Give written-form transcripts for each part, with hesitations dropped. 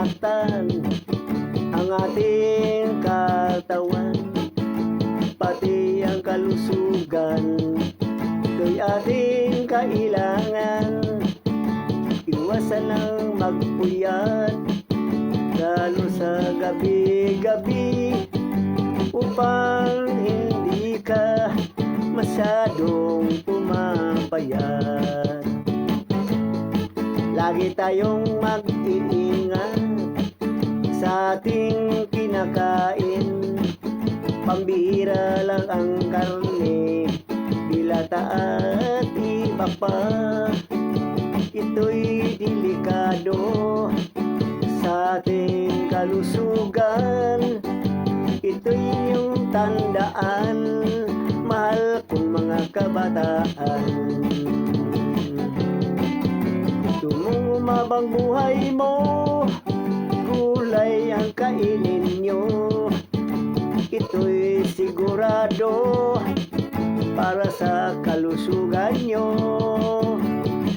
masaktan ang ating katawan, pati ang kalusugan, ito'y ating kailangan. Iwasan lang magpuyat, lalo sa gabi-gabi, upang hindi ka masyadong pumapayat. Lagi tayong mag-iingat sa ating kinakain, pambihira lang ang karne, dilata at iba pa. Ito'y delikado sa ating kalusugan. Ito'y yung tandaan, mahal kong mga kabataan. Gusto mong umabang buhay mo, gulay ang kainin nyo. Ito'y sigurado para sa kalusugan nyo.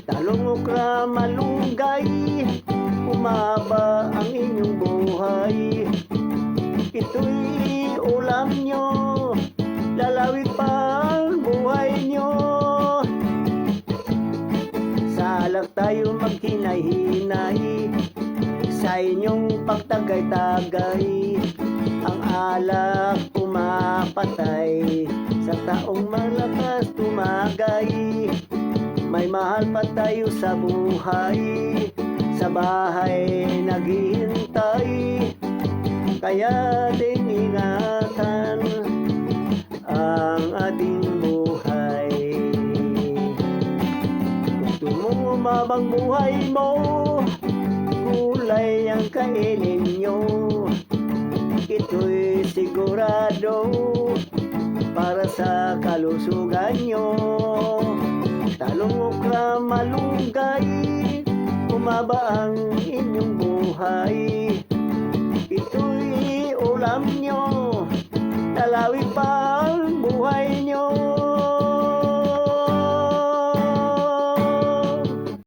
Talong, okra, malunggay, umaba ang inyong buhay. Ito'y ulam nyo, lalawig pa ang buhay nyo. Sa alak tayo maghinay-hinay, sa inyong pagtagay-tagay. Ang alak pumapatay, sa taong malakas tumagay. May mahal pa tayo sa buhay, sa bahay naghihintay. Kaya din ingatan ang ating buhay. Gusto mong umabang buhay mo, gulay ang kainin nyo. Ito'y sigurado para sa kalusugan nyo. Talong, okra, malunggay, umaba ang inyong buhay. Ito'y ulam nyo, lalawig pa